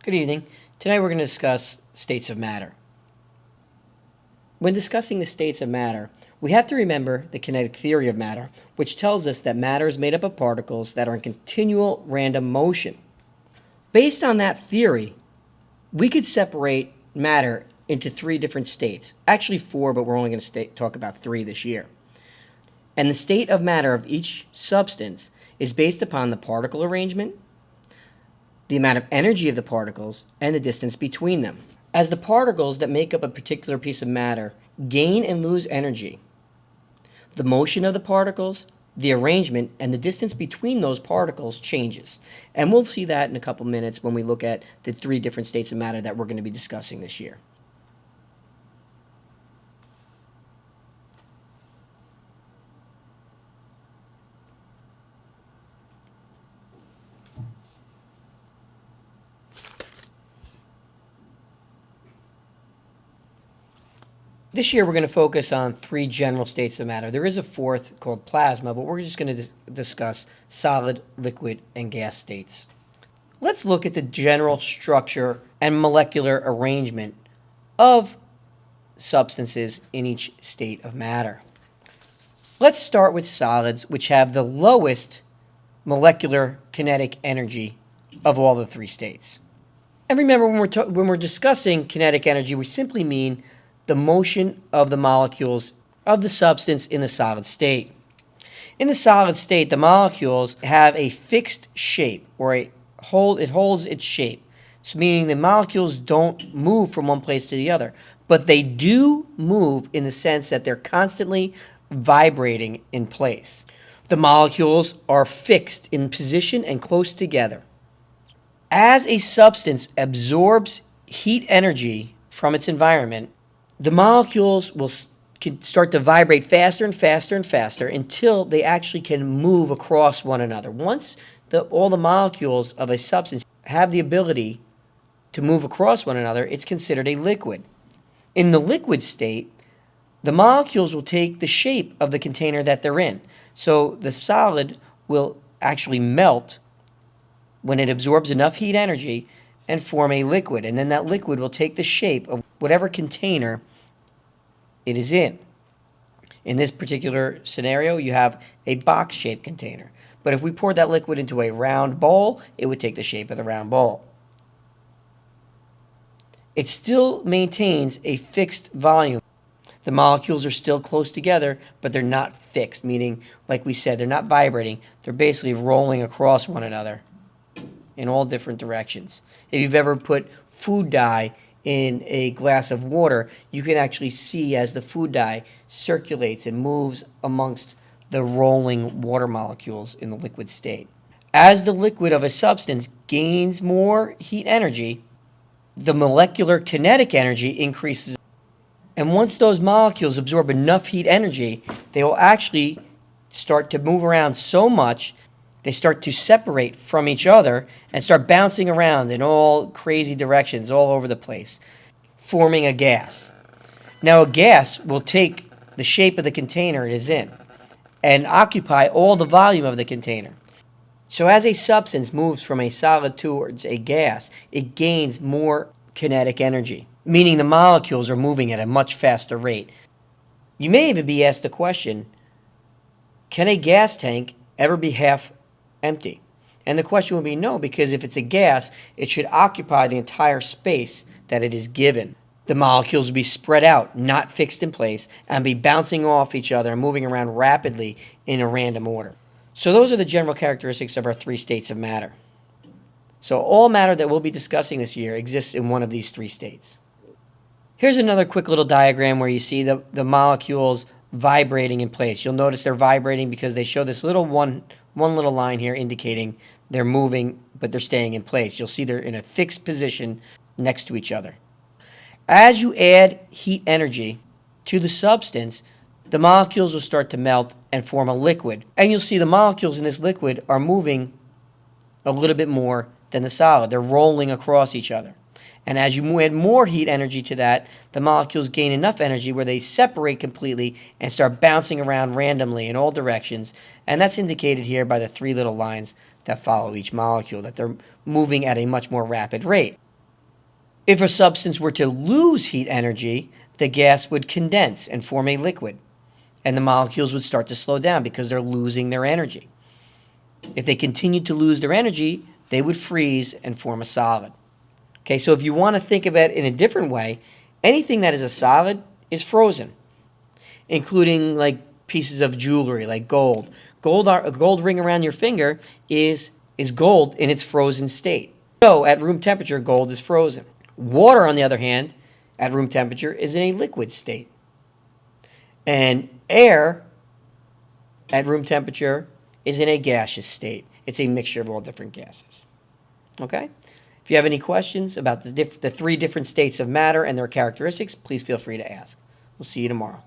Good evening. Tonight we're going to discuss states of matter. When discussing the states of matter, we have to remember the kinetic theory of matter, which tells us that matter is made up of particles that are in continual random motion. Based on that theory, we could separate matter into three different states. Actually four, but we're only going to talk about three this year. And the state of matter of each substance is based upon the particle arrangement, the amount of energy of the particles, and the distance between them. As the particles that make up a particular piece of matter gain and lose energy, the motion of the particles, the arrangement, and the distance between those particles changes. And we'll see that in a couple minutes when we look at the three different states of matter that we're going to be discussing this year. This year we're going to focus on three general states of matter. There is a fourth called plasma, but we're just going to discuss solid, liquid, and gas states. Let's look at the general structure and molecular arrangement of substances in each state of matter. Let's start with solids, which have the lowest molecular kinetic energy of all the three states. And remember, when we're discussing kinetic energy, we simply mean the motion of the molecules of the substance in the solid state. In the solid state, the molecules have a fixed shape, or it holds its shape. So meaning the molecules don't move from one place to the other, but they do move in the sense that they're constantly vibrating in place. The molecules are fixed in position and close together. As a substance absorbs heat energy from its environment, the molecules will start to vibrate faster and faster and faster until they actually can move across one another. Once all the molecules of a substance have the ability to move across one another, it's considered a liquid. In the liquid state, the molecules will take the shape of the container that they're in. So the solid will actually melt when it absorbs enough heat energy and form a liquid. And then that liquid will take the shape of whatever container it is in. In this particular scenario, you have a box-shaped container. But if we poured that liquid into a round bowl, it would take the shape of the round bowl. It still maintains a fixed volume. The molecules are still close together, but they're not fixed, meaning, like we said, they're not vibrating. They're basically rolling across one another in all different directions. If you've ever put food dye in a glass of water, you can actually see as the food dye circulates and moves amongst the rolling water molecules in the liquid state. As the liquid of a substance gains more heat energy, the molecular kinetic energy increases. And once those molecules absorb enough heat energy, they will actually start to move around so much they start to separate from each other and start bouncing around in all crazy directions all over the place, forming a gas. Now, a gas will take the shape of the container it is in and occupy all the volume of the container. So as a substance moves from a solid towards a gas, it gains more kinetic energy, meaning the molecules are moving at a much faster rate. You may even be asked the question, can a gas tank ever be half empty? And the question would be no, because if it's a gas, it should occupy the entire space that it is given. The molecules will be spread out, not fixed in place, and be bouncing off each other and moving around rapidly in a random order. So those are the general characteristics of our three states of matter. So all matter that we'll be discussing this year exists in one of these three states. Here's another quick little diagram where you see the molecules vibrating in place. You'll notice they're vibrating because they show this little one little line here indicating they're moving, but they're staying in place. You'll see they're in a fixed position next to each other. As you add heat energy to the substance, the molecules will start to melt and form a liquid. And you'll see the molecules in this liquid are moving a little bit more than the solid. They're rolling across each other. And as you add more heat energy to that, the molecules gain enough energy where they separate completely and start bouncing around randomly in all directions. And that's indicated here by the three little lines that follow each molecule, that they're moving at a much more rapid rate. If a substance were to lose heat energy, the gas would condense and form a liquid, and the molecules would start to slow down because they're losing their energy. If they continued to lose their energy, they would freeze and form a solid. Okay, so if you want to think of it in a different way, anything that is a solid is frozen, including like pieces of jewelry like gold. A gold ring around your finger is gold in its frozen state. So at room temperature, gold is frozen. Water, on the other hand, at room temperature is in a liquid state. And air at room temperature is in a gaseous state. It's a mixture of all different gases. Okay? If you have any questions about the three different states of matter and their characteristics, please feel free to ask. We'll see you tomorrow.